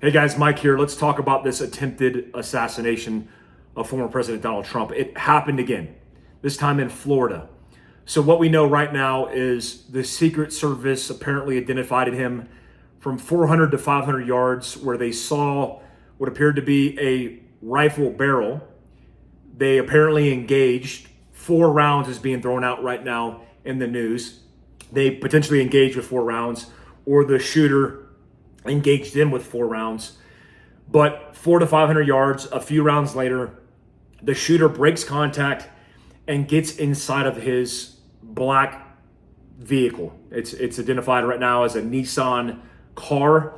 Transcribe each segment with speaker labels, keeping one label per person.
Speaker 1: Hey guys, Mike here. Let's talk about this attempted assassination of former President Donald Trump. It happened again, this time in Florida. So what we know right now is the Secret Service apparently identified him from 400 to 500 yards where they saw what appeared to be a rifle barrel. They apparently engaged. 4 rounds is being thrown out right now in the news. They potentially engaged with 4 rounds, or the shooter engaged in with 4 rounds. But 400 to 500 yards, a few rounds later, the shooter breaks contact and gets inside of his black vehicle. It's identified right now as a Nissan car.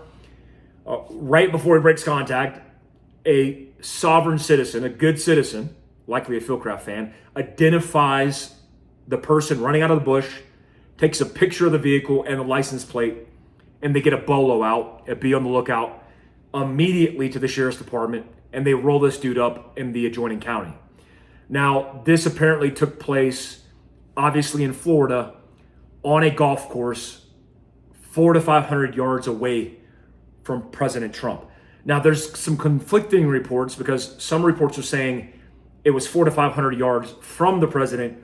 Speaker 1: Right before he breaks contact, a sovereign citizen, a good citizen, likely a Fieldcraft fan, identifies the person running out of the bush, takes a picture of the vehicle and the license plate, and they get a bolo out, a be on the lookout, immediately to the sheriff's department, and they roll this dude up in the adjoining county. Now, this apparently took place, obviously in Florida, on a golf course, 400 to 500 yards away from President Trump. Now, there's some conflicting reports because some reports are saying it was 400 to 500 yards from the president,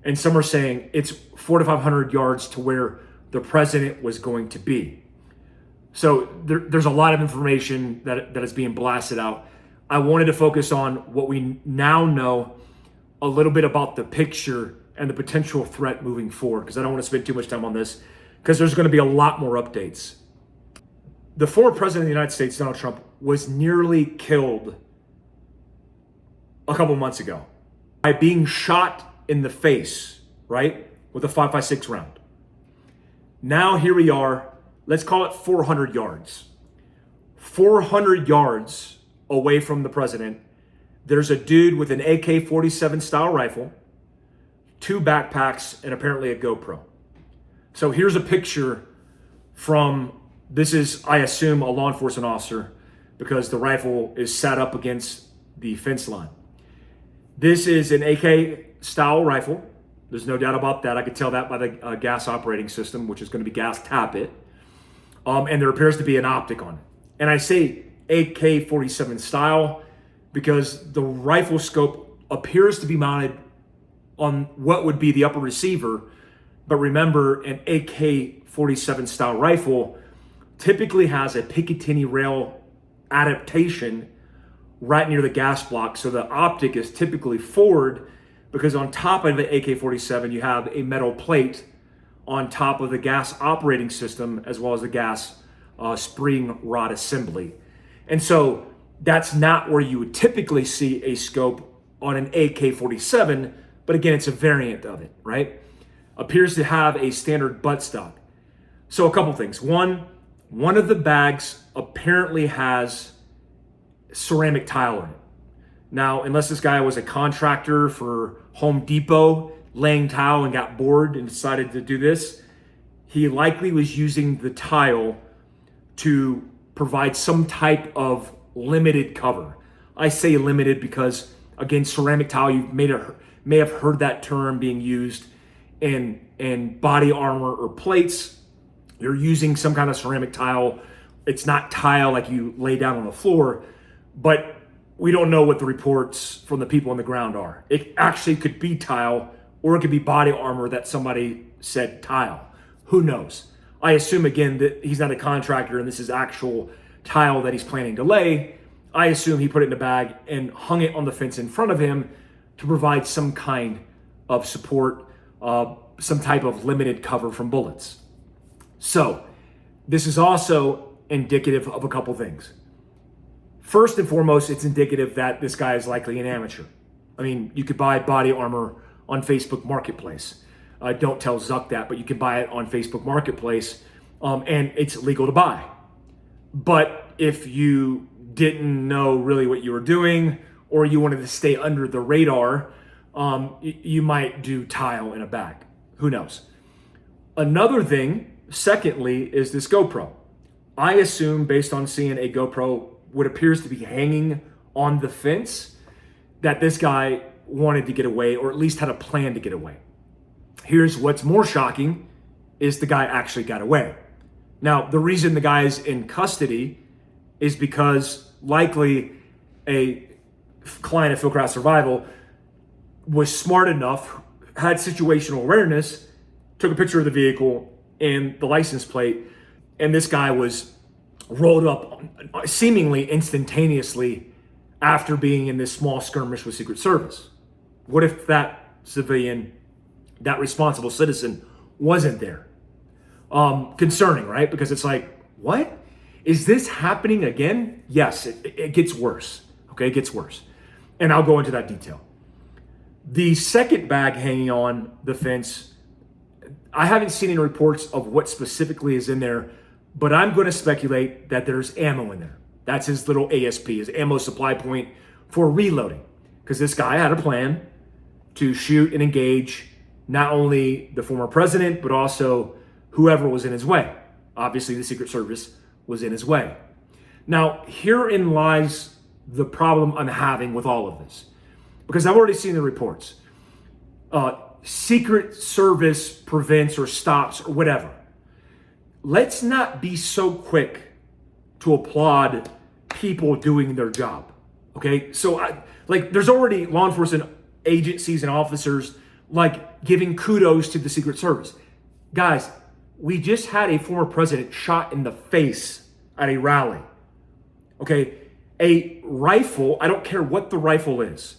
Speaker 1: and some are saying it's 400 to 500 yards to where the president was going to be. So there's a lot of information that is being blasted out. I wanted to focus on what we now know a little bit about the picture and the potential threat moving forward, because I don't want to spend too much time on this because there's going to be a lot more updates. The former president of the United States, Donald Trump, was nearly killed a couple months ago by being shot in the face, right, with a 5.56 round. Now here we are, let's call it 400 yards. 400 yards away from the president, there's a dude with an AK-47 style rifle, 2 backpacks, and apparently a GoPro. So here's a picture from, this is, I assume, a law enforcement officer because the rifle is sat up against the fence line. This is an AK style rifle. There's no doubt about that. I could tell that by the gas operating system, which is going to be gas tappet. And there appears to be an optic on it. And I say AK-47 style because the rifle scope appears to be mounted on what would be the upper receiver. But remember, an AK-47 style rifle typically has a Picatinny rail adaptation right near the gas block. So the optic is typically forward, because on top of the AK-47, you have a metal plate on top of the gas operating system, as well as the gas spring rod assembly. And so that's not where you would typically see a scope on an AK-47, but again, it's a variant of it, right? Appears to have a standard buttstock. So a couple things. One of the bags apparently has ceramic tile in it. Now, unless this guy was a contractor for Home Depot, laying tile and got bored and decided to do this, he likely was using the tile to provide some type of limited cover. I say limited because, again, ceramic tile, you may have heard that term being used in body armor or plates. You're using some kind of ceramic tile. It's not tile like you lay down on the floor, but we don't know what the reports from the people on the ground are. It actually could be tile, or it could be body armor that somebody said tile. Who knows? I assume, again, that he's not a contractor and this is actual tile that he's planning to lay. I assume he put it in a bag and hung it on the fence in front of him to provide some kind of support, some type of limited cover from bullets. So this is also indicative of a couple things. First and foremost, it's indicative that this guy is likely an amateur. I mean, you could buy body armor on Facebook Marketplace. Don't tell Zuck that, but you can buy it on Facebook Marketplace, and it's legal to buy. But if you didn't know really what you were doing, or you wanted to stay under the radar, you might do tile in a bag. Who knows? Another thing, secondly, is this GoPro. I assume, based on seeing a GoPro, what appears to be hanging on the fence, that this guy wanted to get away, or at least had a plan to get away. Here's what's more shocking, is the guy actually got away. Now, the reason the guy's in custody is because likely a client of Fieldcraft Survival was smart enough, had situational awareness, took a picture of the vehicle and the license plate, and this guy was rolled up seemingly instantaneously after being in this small skirmish with Secret Service. What if that civilian, that responsible citizen, wasn't there? Concerning, right? Because it's like, what? Is this happening again? Yes, it gets worse. Okay, it gets worse. And I'll go into that detail. The second bag hanging on the fence, I haven't seen any reports of what specifically is in there, but I'm going to speculate that there's ammo in there. That's his little ASP, his ammo supply point for reloading. Because this guy had a plan to shoot and engage not only the former president, but also whoever was in his way. Obviously, the Secret Service was in his way. Now, herein lies the problem I'm having with all of this. Because I've already seen the reports. Secret Service prevents or stops or whatever. Let's not be so quick to applaud people doing their job. Okay, so there's already law enforcement agencies and officers giving kudos to the Secret Service. Guys, we just had a former president shot in the face at a rally. Okay, a rifle, I don't care what the rifle is,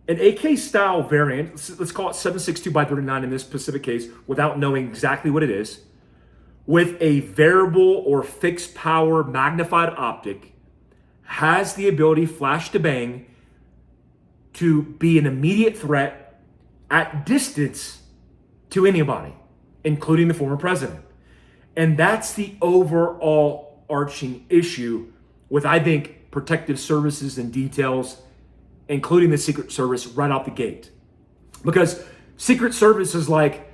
Speaker 1: an AK style variant, let's call it 7.62x39 in this specific case, without knowing exactly what it is, with a variable or fixed power magnified optic, has the ability, flash to bang, to be an immediate threat at distance to anybody, including the former president. And that's the overall arching issue with, I think, protective services and details, including the Secret Service right out the gate. Because Secret Service is like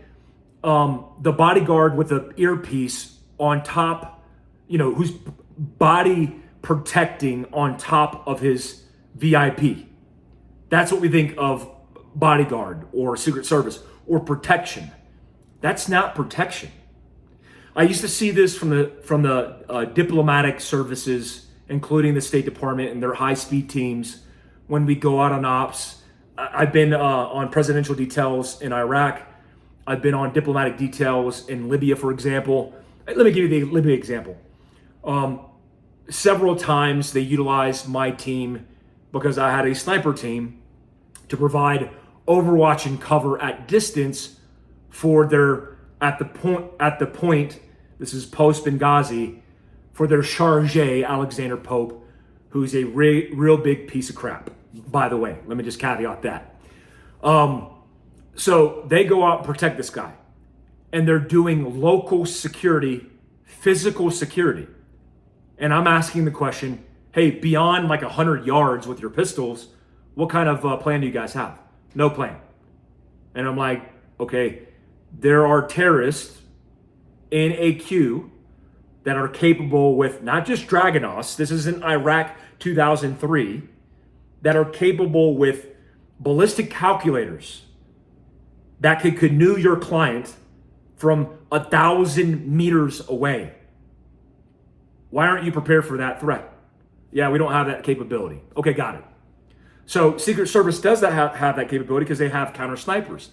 Speaker 1: the bodyguard with the earpiece on top, who's body protecting on top of his VIP. That's what we think of bodyguard or Secret Service or protection. That's not protection. I used to see this from the diplomatic services, including the State Department and their high-speed teams when we go out on ops. I've been on presidential details in Iraq. I've been on diplomatic details in Libya, for example. Let me give you the Libya example. Several times they utilized my team because I had a sniper team to provide overwatch and cover at distance for their, at the point, this is post Benghazi, for their charge, Alexander Pope, who's a real big piece of crap, by the way. Let me just caveat that. So they go out and protect this guy, and they're doing local security, physical security. And I'm asking the question, hey, beyond 100 yards with your pistols, what kind of plan do you guys have? No plan. And I'm like, okay, there are terrorists in a queue that are capable with not just Dragonos, this isn't Iraq 2003, that are capable with ballistic calculators that could canoe your client from 1,000 meters away. Why aren't you prepared for that threat? Yeah, we don't have that capability. Okay, got it. So Secret Service does have that capability because they have counter snipers.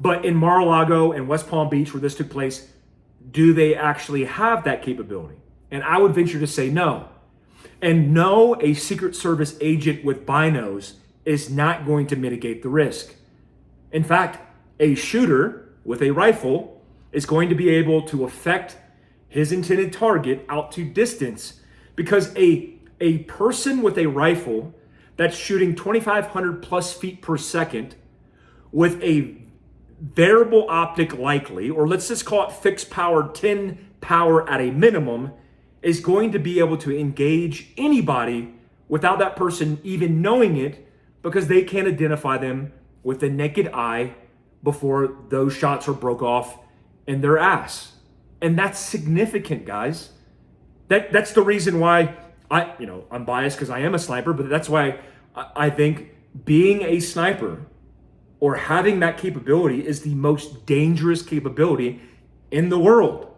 Speaker 1: But in Mar-a-Lago and West Palm Beach, where this took place, do they actually have that capability? And I would venture to say no. And no, a Secret Service agent with binos is not going to mitigate the risk. In fact, a shooter with a rifle is going to be able to affect his intended target out to distance, because a person with a rifle that's shooting 2,500 plus feet per second with a variable optic likely, or let's just call it fixed power, 10 power at a minimum, is going to be able to engage anybody without that person even knowing it, because they can't identify them with the naked eye before those shots are broke off in their ass. And that's significant, guys. That's the reason why I'm biased because I am a sniper, but that's why I think being a sniper or having that capability is the most dangerous capability in the world.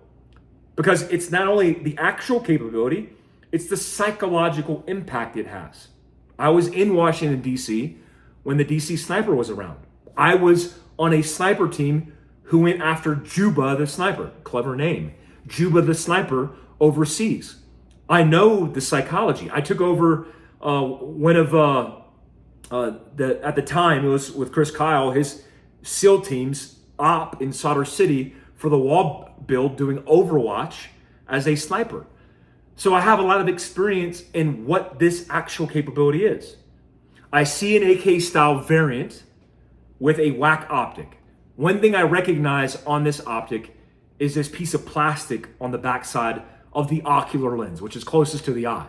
Speaker 1: Because it's not only the actual capability, It's the psychological impact it has. I was in Washington, D.C. when the D.C. sniper was around. I was on a sniper team who went after Juba the sniper, clever name, Juba the sniper overseas. I know the psychology. I took over one of at the time it was with Chris Kyle, his SEAL team's op in Solder City for the wall build doing Overwatch as a sniper. So I have a lot of experience in what this actual capability is. I see an AK style variant with a whack optic. One thing I recognize on this optic is this piece of plastic on the backside of the ocular lens, which is closest to the eye.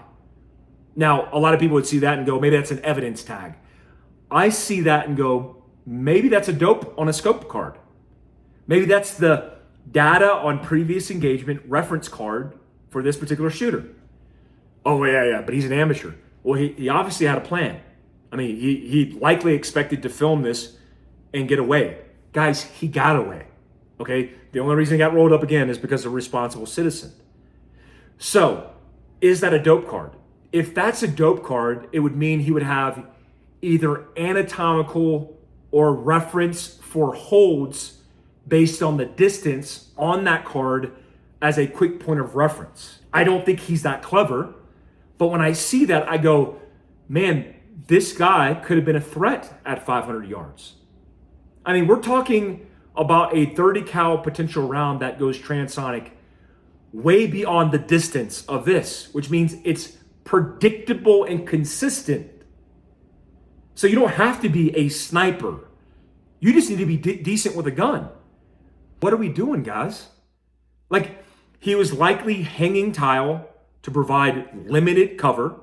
Speaker 1: Now, a lot of people would see that and go, maybe that's an evidence tag. I see that and go, maybe that's a dope on a scope card. Maybe that's the data on previous engagement reference card for this particular shooter. Oh, yeah, but he's an amateur. Well, he obviously had a plan. I mean, he likely expected to film this and get away. Guys, he got away, okay? The only reason he got rolled up again is because of a responsible citizen. So, is that a dope card? If that's a dope card, it would mean he would have either anatomical or reference for holds based on the distance on that card as a quick point of reference. I don't think he's that clever, but when I see that, I go, man, this guy could have been a threat at 500 yards. I mean, we're talking about a 30 cal potential round that goes transonic way beyond the distance of this, which means it's predictable and consistent. So you don't have to be a sniper. You just need to be decent with a gun. What are we doing, guys? Like, he was likely hanging tile to provide limited cover.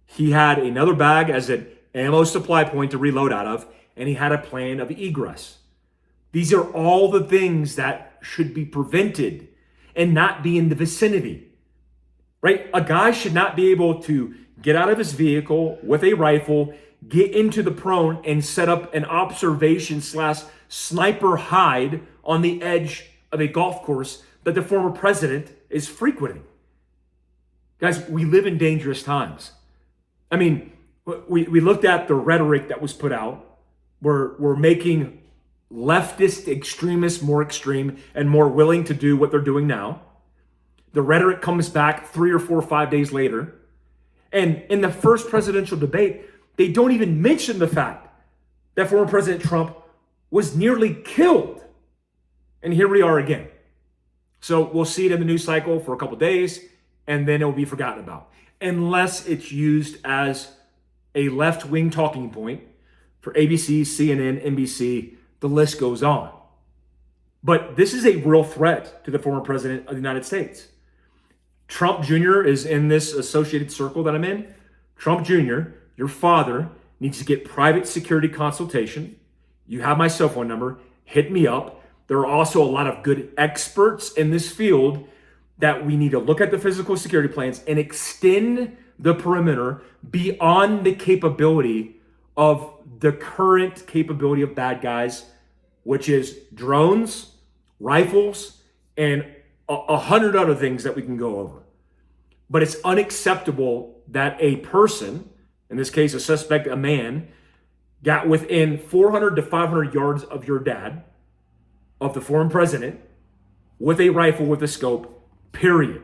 Speaker 1: He had another bag as an ammo supply point to reload out of, and he had a plan of egress. These are all the things that should be prevented and not be in the vicinity, right? A guy should not be able to get out of his vehicle with a rifle, get into the prone, and set up an observation / sniper hide on the edge of a golf course that the former president is frequenting. Guys, we live in dangerous times. I mean, we looked at the rhetoric that was put out. We're making leftist extremists more extreme and more willing to do what they're doing now. The rhetoric comes back 3 or 4 or 5 days later. And in the first presidential debate, they don't even mention the fact that former President Trump was nearly killed. And here we are again. So we'll see it in the news cycle for a couple days, and then it will be forgotten about. Unless it's used as a left-wing talking point for ABC, CNN, NBC, the list goes on. But this is a real threat to the former president of the United States. Trump Jr. is in this associated circle that I'm in. Trump Jr., your father, needs to get private security consultation. You have my cell phone number. Hit me up. There are also a lot of good experts in this field that we need to look at the physical security plans and extend the perimeter beyond the capability of the current capability of bad guys, which is drones, rifles, and 100 other things that we can go over. But it's unacceptable that a person, in this case a suspect, a man, got within 400 to 500 yards of your dad, of the former president, with a rifle with a scope, period.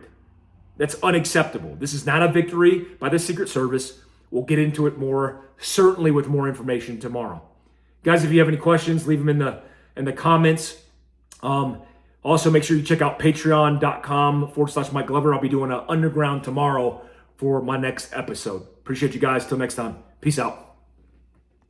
Speaker 1: That's unacceptable. This is not a victory by the Secret Service. We'll get into it more, certainly with more information tomorrow. Guys, if you have any questions, leave them in the comments. Also, make sure you check out patreon.com/Mike Glover. I'll be doing an underground tomorrow for my next episode. Appreciate you guys. Till next time. Peace out.